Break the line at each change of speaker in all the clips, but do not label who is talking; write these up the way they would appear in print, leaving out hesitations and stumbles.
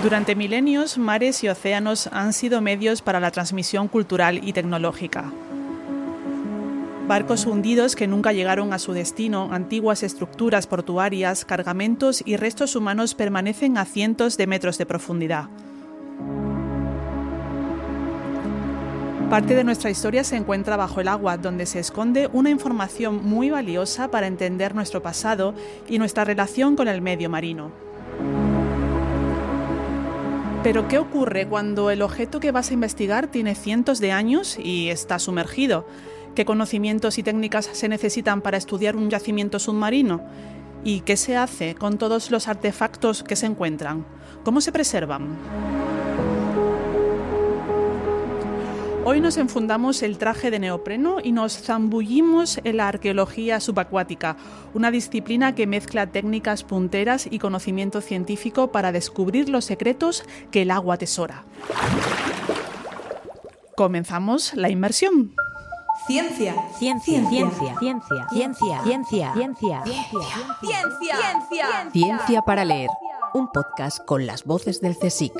Durante milenios, mares y océanos han sido medios para la transmisión cultural y tecnológica. Barcos hundidos que nunca llegaron a su destino, antiguas estructuras portuarias, cargamentos y restos humanos permanecen a cientos de metros de profundidad. Parte de nuestra historia se encuentra bajo el agua, donde se esconde una información muy valiosa para entender nuestro pasado y nuestra relación con el medio marino. Pero, ¿qué ocurre cuando el objeto que vas a investigar tiene cientos de años y está sumergido? ¿Qué conocimientos y técnicas se necesitan para estudiar un yacimiento submarino? ¿Y qué se hace con todos los artefactos que se encuentran? ¿Cómo se preservan? Hoy nos enfundamos el traje de neopreno y nos zambullimos en la arqueología subacuática, una disciplina que mezcla técnicas punteras y conocimiento científico para descubrir los secretos que el agua atesora. Comenzamos la inmersión.
Ciencia.
Ciencia. Ciencia. Ciencia. Ciencia. Ciencia. Ciencia.
Ciencia.
Ciencia para leer. Un podcast con las voces del CSIC.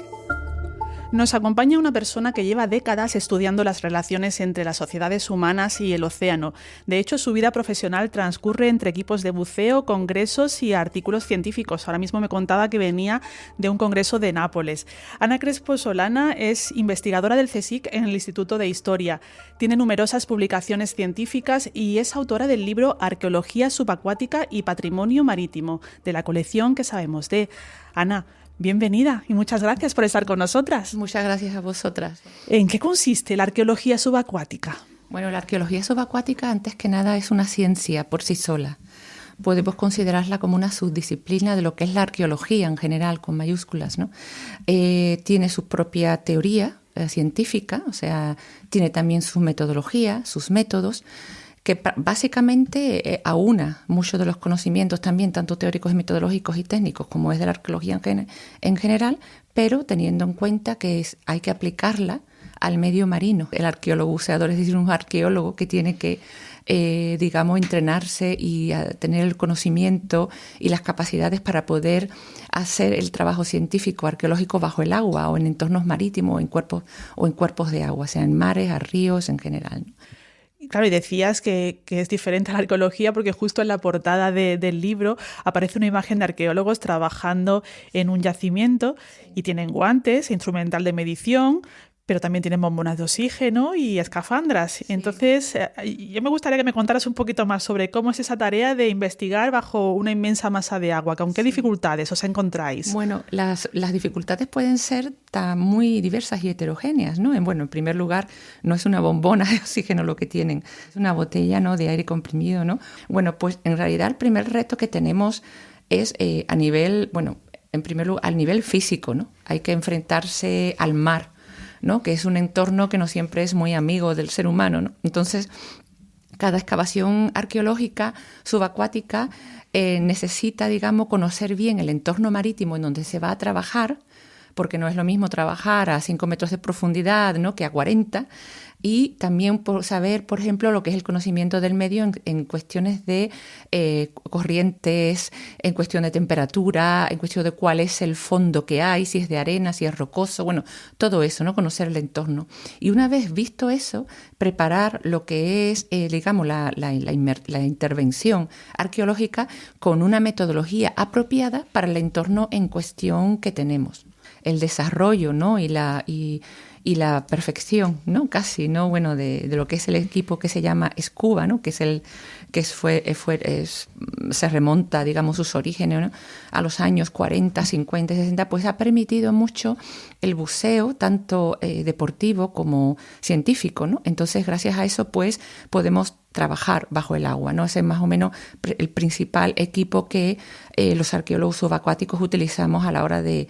Nos acompaña una persona que lleva décadas estudiando las relaciones entre las sociedades humanas y el océano. De hecho, su vida profesional transcurre entre equipos de buceo, congresos y artículos científicos. Ahora mismo me contaba que venía de un congreso de Nápoles. Ana Crespo Solana es investigadora del CSIC en el Instituto de Historia. Tiene numerosas publicaciones científicas y es autora del libro Arqueología subacuática y Patrimonio Marítimo, de la colección que sabemos de. Ana, bienvenida y muchas gracias por estar con nosotras.
Muchas gracias a vosotras.
¿En qué consiste la arqueología subacuática?
Bueno, la arqueología subacuática, antes que nada, es una ciencia por sí sola. Podemos considerarla como una subdisciplina de lo que es la arqueología en general, con mayúsculas, ¿no? Tiene su propia teoría científica, o sea, tiene también su metodología, sus métodos, que básicamente aúna muchos de los conocimientos también, tanto teóricos y metodológicos y técnicos, como es de la arqueología en general, pero teniendo en cuenta que hay que aplicarla al medio marino. El arqueólogo buceador es decir, un arqueólogo que tiene que, entrenarse y tener el conocimiento y las capacidades para poder hacer el trabajo científico arqueológico bajo el agua o en entornos marítimos o en cuerpos de agua, sea en mares, a ríos en general, ¿no?
Claro, y decías que es diferente a la arqueología porque justo en la portada del libro aparece una imagen de arqueólogos trabajando en un yacimiento y tienen guantes, instrumental de medición, pero también tienen bombonas de oxígeno y escafandras. Sí. Entonces, yo me gustaría que me contaras un poquito más sobre cómo es esa tarea de investigar bajo una inmensa masa de agua. ¿Con qué dificultades os encontráis?
Bueno, las dificultades pueden ser muy diversas y heterogéneas, ¿no? En primer lugar, no es una bombona de oxígeno lo que tienen, es una botella, ¿no?, de aire comprimido, ¿no? Bueno, pues en realidad el primer reto que tenemos es a nivel, en primer lugar, al nivel físico, ¿no? Hay que enfrentarse al mar, ¿no?, que es un entorno que no siempre es muy amigo del ser humano, ¿no? Entonces, cada excavación arqueológica subacuática necesita, conocer bien el entorno marítimo en donde se va a trabajar, porque no es lo mismo trabajar a 5 metros de profundidad, ¿no?, que a 40, y también por saber, por ejemplo, lo que es el conocimiento del medio en cuestiones de corrientes, en cuestión de temperatura, en cuestión de cuál es el fondo que hay, si es de arena, si es rocoso, todo eso, ¿no?, conocer el entorno. Y una vez visto eso, preparar lo que es, la intervención arqueológica con una metodología apropiada para el entorno en cuestión que tenemos. El desarrollo, ¿no?, y la perfección, ¿no?, casi, ¿no?, de lo que es el equipo que se llama Scuba, ¿no?, se remonta, sus orígenes, ¿no?, a los años 40, 50, 60, pues ha permitido mucho el buceo, tanto deportivo como científico, ¿no? Entonces, gracias a eso, pues, podemos trabajar bajo el agua, ¿no? Ese es más o menos el principal equipo que los arqueólogos subacuáticos utilizamos a la hora de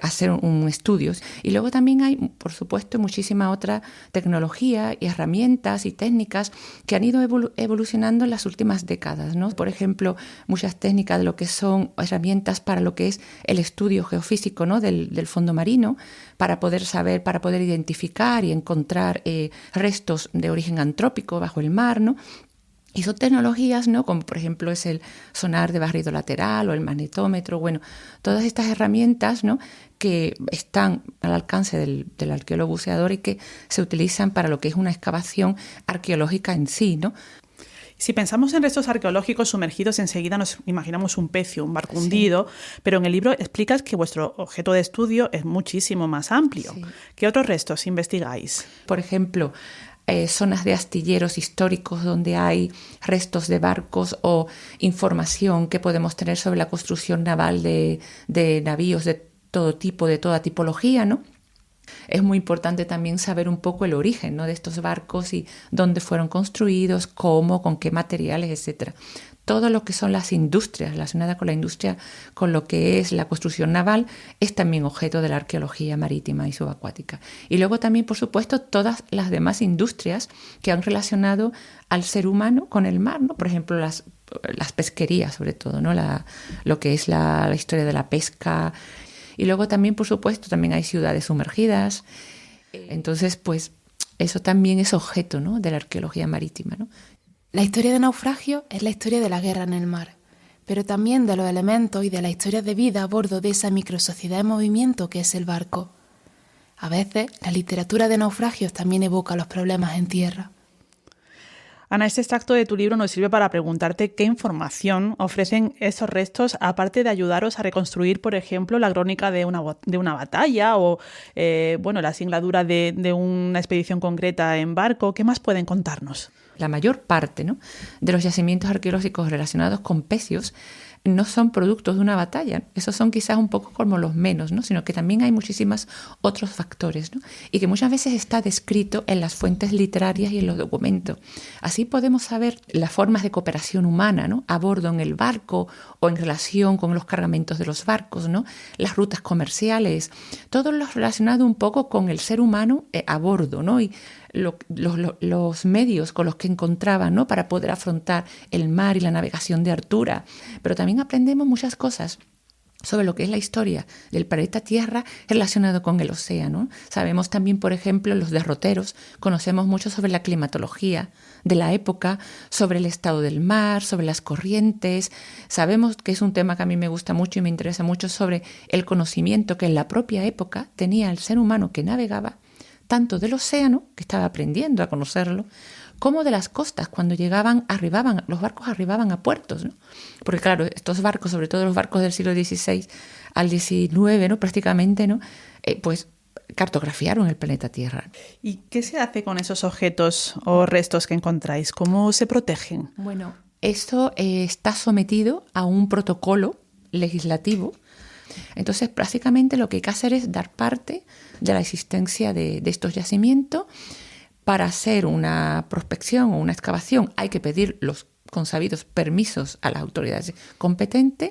hacer un estudio. Y luego también hay, por supuesto, muchísima otra tecnología y herramientas y técnicas que han ido evolucionando en las últimas décadas, ¿no? Por ejemplo, muchas técnicas de lo que son herramientas para lo que es el estudio geofísico, ¿no?, del fondo marino, para poder saber, para poder identificar y encontrar restos de origen antrópico bajo el mar, ¿no? Y son tecnologías, ¿no? Como por ejemplo es el sonar de barrido lateral o el magnetómetro, bueno, todas estas herramientas, ¿no? Que están al alcance del arqueólogo buceador y que se utilizan para lo que es una excavación arqueológica en sí, ¿no?
Si pensamos en restos arqueológicos sumergidos, enseguida nos imaginamos un pecio, un barco hundido, pero en el libro explicas que vuestro objeto de estudio es muchísimo más amplio. Sí. ¿Qué otros restos investigáis?
Por ejemplo, zonas de astilleros históricos donde hay restos de barcos o información que podemos tener sobre la construcción naval de navíos de todo tipo, de toda tipología, ¿no? Es muy importante también saber un poco el origen, ¿no? De estos barcos y dónde fueron construidos, cómo, con qué materiales, etcétera. Todo lo que son las industrias relacionadas con la industria, con lo que es la construcción naval, es también objeto de la arqueología marítima y subacuática. Y luego también, por supuesto, todas las demás industrias que han relacionado al ser humano con el mar, ¿no? Por ejemplo, las pesquerías, sobre todo, ¿no? Lo que es la historia de la pesca. Y luego también, por supuesto, también hay ciudades sumergidas. Entonces, pues, eso también es objeto, ¿no? De la arqueología marítima, ¿no?
La historia de naufragio es la historia de la guerra en el mar, pero también de los elementos y de las historias de vida a bordo de esa microsociedad en movimiento que es el barco. A veces, la literatura de naufragios también evoca los problemas en tierra.
Ana, este extracto de tu libro nos sirve para preguntarte qué información ofrecen estos restos, aparte de ayudaros a reconstruir, por ejemplo, la crónica de una batalla o la singladura de una expedición concreta en barco. ¿Qué más pueden contarnos?
La mayor parte, ¿no?, de los yacimientos arqueológicos relacionados con pecios no son productos de una batalla. Esos son quizás un poco como los menos, ¿no? Sino que también hay muchísimos otros factores, ¿no? Y que muchas veces está descrito en las fuentes literarias y en los documentos. Así podemos saber las formas de cooperación humana, ¿no?, a bordo en el barco o en relación con los cargamentos de los barcos, ¿no?, las rutas comerciales, todo lo relacionado un poco con el ser humano a bordo, ¿no? Y los medios con los que encontraban, ¿no?, para poder afrontar el mar y la navegación de altura. Pero también aprendemos muchas cosas sobre lo que es la historia del planeta Tierra relacionado con el océano. Sabemos también, por ejemplo, los derroteros, conocemos mucho sobre la climatología de la época, sobre el estado del mar, sobre las corrientes. Sabemos que es un tema que a mí me gusta mucho y me interesa mucho sobre el conocimiento que en la propia época tenía el ser humano que navegaba, tanto del océano, que estaba aprendiendo a conocerlo, como de las costas, cuando los barcos arribaban a puertos, ¿no? Porque claro, estos barcos, sobre todo los barcos del siglo XVI al XIX, ¿no?, prácticamente, ¿no?, pues cartografiaron el planeta Tierra.
¿Y qué se hace con esos objetos o restos que encontráis? ¿Cómo se protegen?
Bueno, esto está sometido a un protocolo legislativo. Entonces, prácticamente lo que hay que hacer es dar parte de la existencia de estos yacimientos. Para hacer una prospección o una excavación hay que pedir los consabidos permisos a las autoridades competentes.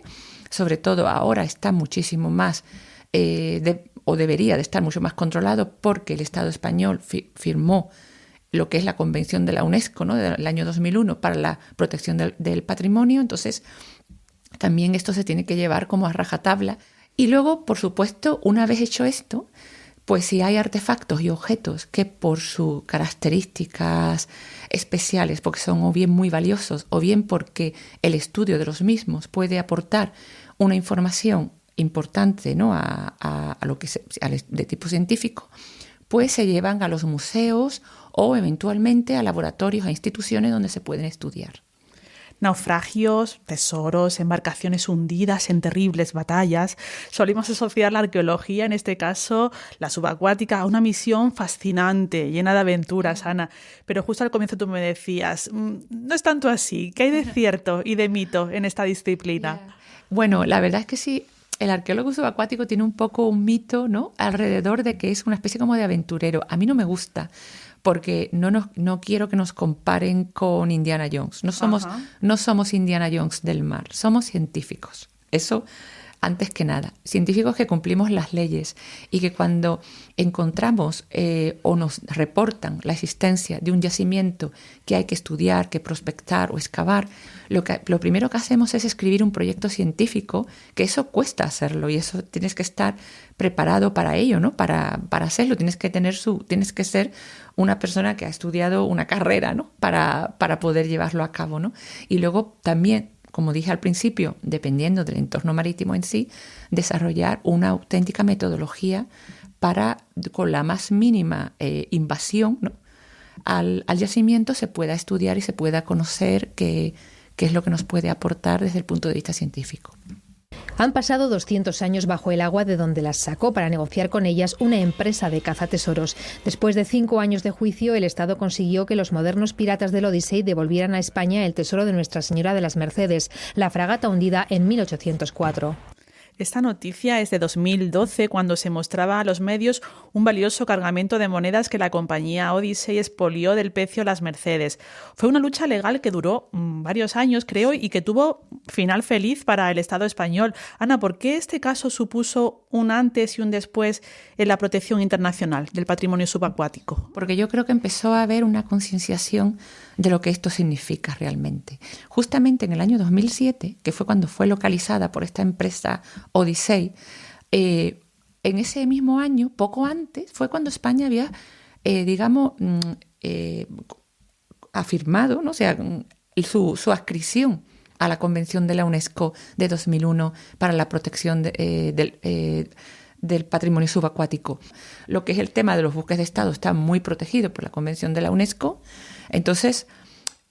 Sobre todo ahora está muchísimo más, debería de estar mucho más controlado, porque el Estado español firmó lo que es la Convención de la UNESCO, ¿no?, del año 2001 para la protección del patrimonio. Entonces, también esto se tiene que llevar como a rajatabla. Y luego, por supuesto, una vez hecho esto, pues si hay artefactos y objetos que por sus características especiales, porque son o bien muy valiosos o bien porque el estudio de los mismos puede aportar una información importante, ¿no?, a lo que de tipo científico, pues se llevan a los museos o eventualmente a laboratorios, a instituciones donde se pueden estudiar.
Naufragios, tesoros, embarcaciones hundidas en terribles batallas. Solimos asociar la arqueología, en este caso la subacuática, a una misión fascinante, llena de aventuras, Ana. Pero justo al comienzo tú me decías, no es tanto así. ¿Qué hay de cierto y de mito en esta disciplina?
Yeah. Bueno, la verdad es que sí. El arqueólogo subacuático tiene un poco un mito, ¿no?, alrededor de que es una especie como de aventurero. A mí no me gusta, porque no quiero que nos comparen con Indiana Jones. No somos Indiana Jones del mar, somos científicos. Eso antes que nada, científicos que cumplimos las leyes y que cuando encontramos o nos reportan la existencia de un yacimiento que hay que estudiar, que prospectar o excavar, lo primero que hacemos es escribir un proyecto científico, que eso cuesta hacerlo y eso tienes que estar preparado para ello, ¿no? Para hacerlo tienes que ser una persona que ha estudiado una carrera, ¿no? Para poder llevarlo a cabo, ¿no? Y luego también, como dije al principio, dependiendo del entorno marítimo en sí, desarrollar una auténtica metodología para, con la más mínima invasión, ¿no?, al yacimiento se pueda estudiar y se pueda conocer qué es lo que nos puede aportar desde el punto de vista científico.
Han pasado 200 años bajo el agua de donde las sacó para negociar con ellas una empresa de cazatesoros. Después de 5 años de juicio, el Estado consiguió que los modernos piratas del Odyssey devolvieran a España el tesoro de Nuestra Señora de las Mercedes, la fragata hundida en 1804.
Esta noticia es de 2012, cuando se mostraba a los medios un valioso cargamento de monedas que la compañía Odyssey expolió del Pecio Las Mercedes. Fue una lucha legal que duró varios años, creo, y que tuvo final feliz para el Estado español. Ana, ¿por qué este caso supuso un antes y un después en la protección internacional del patrimonio subacuático?
Porque yo creo que empezó a haber una concienciación de lo que esto significa realmente. Justamente en el año 2007, que fue cuando fue localizada por esta empresa Odyssey, en ese mismo año, poco antes, fue cuando España había, afirmado, ¿no?, o sea, su adscripción a la Convención de la UNESCO de 2001 para la protección del patrimonio subacuático. Lo que es el tema de los buques de Estado está muy protegido por la Convención de la UNESCO. Entonces,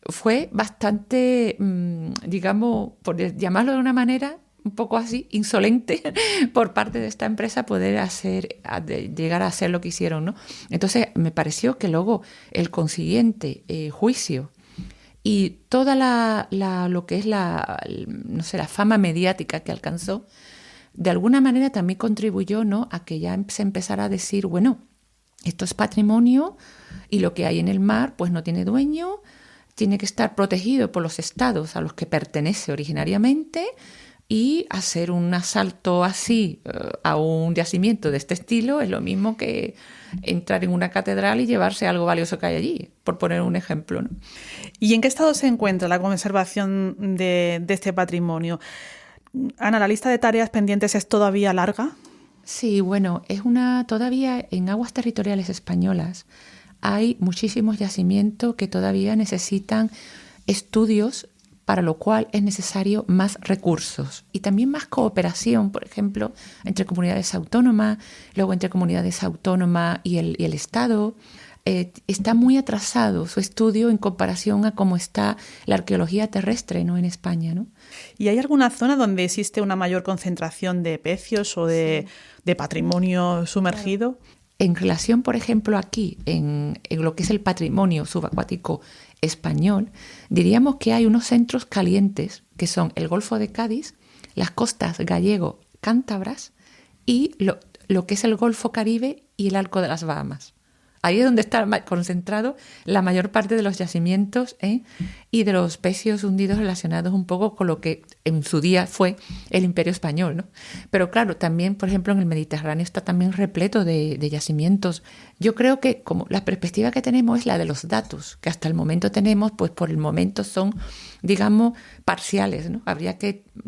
fue bastante, por llamarlo de una manera un poco así, insolente por parte de esta empresa poder llegar a hacer lo que hicieron, ¿no? Entonces, me pareció que luego el consiguiente juicio y toda lo que es la fama mediática que alcanzó, de alguna manera también contribuyó, ¿no?, a que ya se empezara a decir, bueno, esto es patrimonio y lo que hay en el mar pues no tiene dueño, tiene que estar protegido por los estados a los que pertenece originariamente, y hacer un asalto así a un yacimiento de este estilo es lo mismo que entrar en una catedral y llevarse algo valioso que hay allí, por poner un ejemplo, ¿no?
¿Y en qué estado se encuentra la conservación de este patrimonio? Ana, ¿la lista de tareas pendientes es todavía larga?
Sí, bueno, todavía en aguas territoriales españolas hay muchísimos yacimientos que todavía necesitan estudios, para lo cual es necesario más recursos y también más cooperación, por ejemplo, entre comunidades autónomas, luego entre comunidades autónomas y el Estado. Está muy atrasado su estudio en comparación a cómo está la arqueología terrestre, ¿no?, en España, ¿no?
¿Y hay alguna zona donde existe una mayor concentración de pecios o de patrimonio sumergido?
En relación, por ejemplo, aquí, en lo que es el patrimonio subacuático español, diríamos que hay unos centros calientes, que son el Golfo de Cádiz, las costas gallego-cántabras y lo que es el Golfo Caribe y el Arco de las Bahamas. Ahí es donde está concentrado la mayor parte de los yacimientos y de los pecios hundidos relacionados un poco con lo que en su día fue el Imperio Español, ¿no? Pero claro, también, por ejemplo, en el Mediterráneo está también repleto de yacimientos. Yo creo que como la perspectiva que tenemos es la de los datos, que hasta el momento tenemos, pues por el momento son, digamos, parciales, ¿no?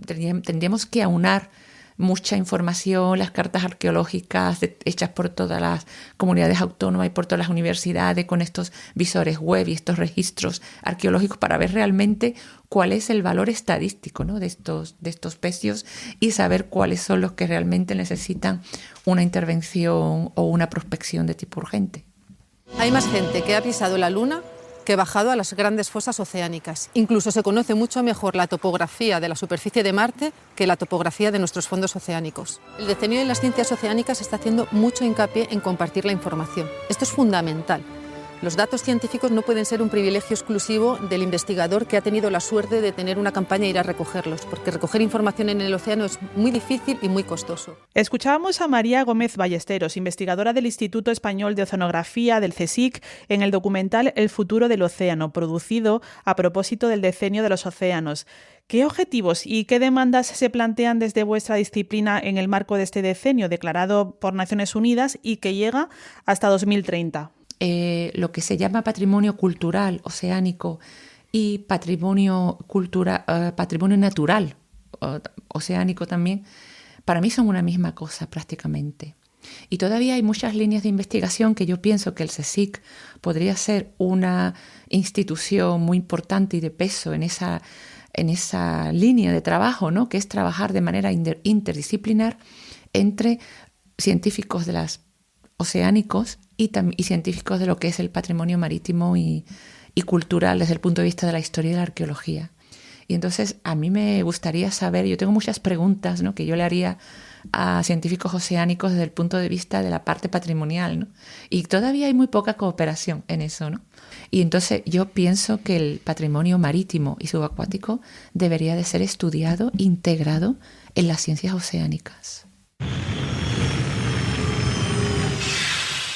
Tendríamos que aunar mucha información, las cartas arqueológicas hechas por todas las comunidades autónomas y por todas las universidades con estos visores web y estos registros arqueológicos para ver realmente cuál es el valor estadístico, ¿no?, de estos pecios y saber cuáles son los que realmente necesitan una intervención o una prospección de tipo urgente.
Hay más gente que ha pisado la Luna que ha bajado a las grandes fosas oceánicas. Incluso se conoce mucho mejor la topografía de la superficie de Marte que la topografía de nuestros fondos oceánicos. El decenio en las ciencias oceánicas está haciendo mucho hincapié en compartir la información. Esto es fundamental. Los datos científicos no pueden ser un privilegio exclusivo del investigador que ha tenido la suerte de tener una campaña e ir a recogerlos, porque recoger información en el océano es muy difícil y muy costoso.
Escuchábamos a María Gómez Ballesteros, investigadora del Instituto Español de Oceanografía del CSIC, en el documental El futuro del océano, producido a propósito del Decenio de los Océanos. ¿Qué objetivos y qué demandas se plantean desde vuestra disciplina en el marco de este decenio declarado por Naciones Unidas y que llega hasta 2030?
Lo que se llama patrimonio cultural oceánico y patrimonio natural oceánico también, para mí son una misma cosa prácticamente. Y todavía hay muchas líneas de investigación que yo pienso que el CSIC podría ser una institución muy importante y de peso en esa línea de trabajo, ¿no? Que es trabajar de manera interdisciplinar entre científicos de las oceánicos y científicos de lo que es el patrimonio marítimo y cultural desde el punto de vista de la historia y la arqueología. Y entonces a mí me gustaría saber, yo tengo muchas preguntas, ¿no?, que yo le haría a científicos oceánicos desde el punto de vista de la parte patrimonial, ¿no? Y todavía hay muy poca cooperación en eso, ¿no? Y entonces yo pienso que el patrimonio marítimo y subacuático debería de ser estudiado, integrado en las ciencias oceánicas.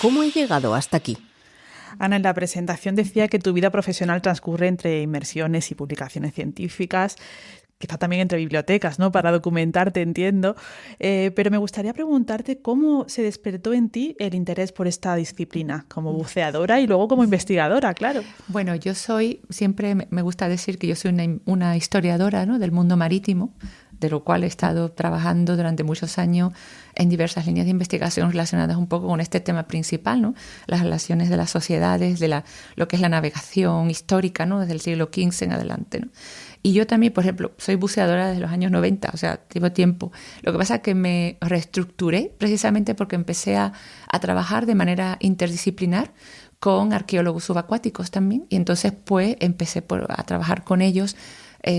¿Cómo he llegado hasta aquí?
Ana, en la presentación decía que tu vida profesional transcurre entre inmersiones y publicaciones científicas, quizá también entre bibliotecas, ¿no?, para documentarte, entiendo. Pero me gustaría preguntarte cómo se despertó en ti el interés por esta disciplina, como buceadora y luego como investigadora, claro.
Bueno, siempre me gusta decir que yo soy una historiadora, ¿no?, del mundo marítimo, de lo cual he estado trabajando durante muchos años en diversas líneas de investigación relacionadas un poco con este tema principal, ¿no? Las relaciones de las sociedades, de lo que es la navegación histórica, ¿no?, desde el siglo XV en adelante, ¿no? Y yo también, por ejemplo, soy buceadora desde los años 90, o sea, llevo tiempo. Lo que pasa es que me reestructuré precisamente porque empecé a trabajar de manera interdisciplinar con arqueólogos subacuáticos también, y entonces pues empecé a trabajar con ellos,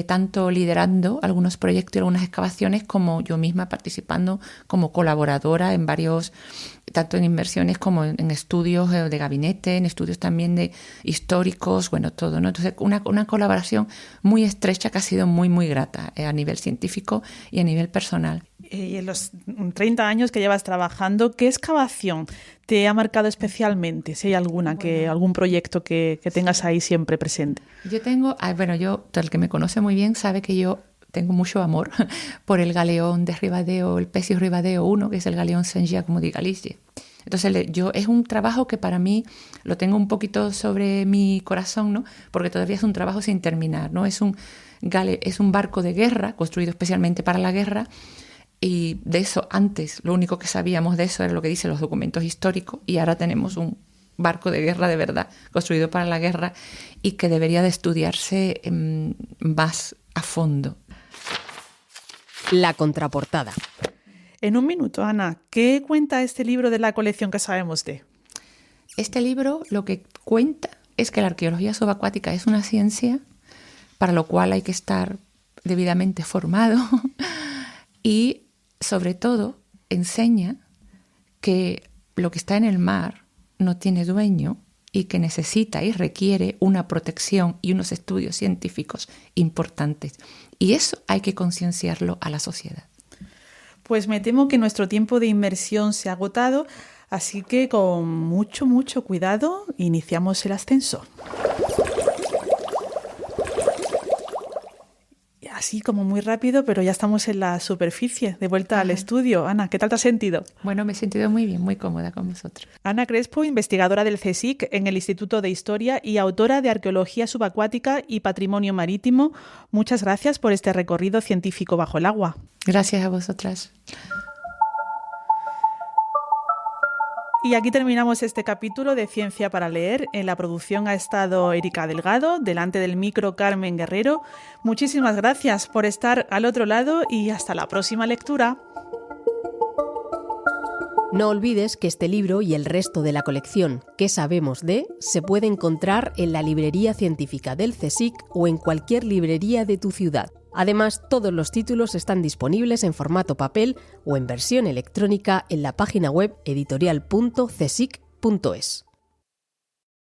tanto liderando algunos proyectos y algunas excavaciones como yo misma participando como colaboradora en varios, tanto en inmersiones como en estudios de gabinete, en estudios también de históricos, bueno, todo, ¿no? Entonces una colaboración muy estrecha que ha sido muy, muy grata a nivel científico y a nivel personal.
Y en los 30 años que llevas trabajando, ¿qué excavación te ha marcado especialmente? Si hay alguna, algún proyecto que tengas ahí siempre presente.
Yo el que me conoce muy bien sabe que yo tengo mucho amor por el galeón de Ribadeo, el Pesio Ribadeo 1, que es el galeón Saint-Giacomo di Galicia. Entonces es un trabajo que para mí lo tengo un poquito sobre mi corazón, ¿no?, porque todavía es un trabajo sin terminar, ¿no? Es un barco de guerra construido especialmente para la guerra. Y de eso antes, lo único que sabíamos de eso era lo que dicen los documentos históricos, y ahora tenemos un barco de guerra de verdad, construido para la guerra y que debería de estudiarse más a fondo.
La contraportada.
En un minuto, Ana, ¿qué cuenta este libro de la colección que sabemos de?
Este libro lo que cuenta es que la arqueología subacuática es una ciencia para lo cual hay que estar debidamente formado y sobre todo enseña que lo que está en el mar no tiene dueño y que necesita y requiere una protección y unos estudios científicos importantes. Y eso hay que concienciarlo a la sociedad.
Pues me temo que nuestro tiempo de inmersión se ha agotado, así que con mucho, mucho cuidado iniciamos el ascenso. Así como muy rápido, pero ya estamos en la superficie, de vuelta al estudio. Ana, ¿qué tal te has sentido?
Bueno, me he sentido muy bien, muy cómoda con vosotros.
Ana Crespo, investigadora del CSIC en el Instituto de Historia y autora de Arqueología Subacuática y Patrimonio Marítimo. Muchas gracias por este recorrido científico bajo el agua.
Gracias a vosotras.
Y aquí terminamos este capítulo de Ciencia para Leer. En la producción ha estado Erika Delgado, delante del micro Carmen Guerrero. Muchísimas gracias por estar al otro lado y hasta la próxima lectura.
No olvides que este libro y el resto de la colección ¿Qué sabemos de? Se puede encontrar en la librería científica del CSIC o en cualquier librería de tu ciudad. Además, todos los títulos están disponibles en formato papel o en versión electrónica en la página web editorial.csic.es.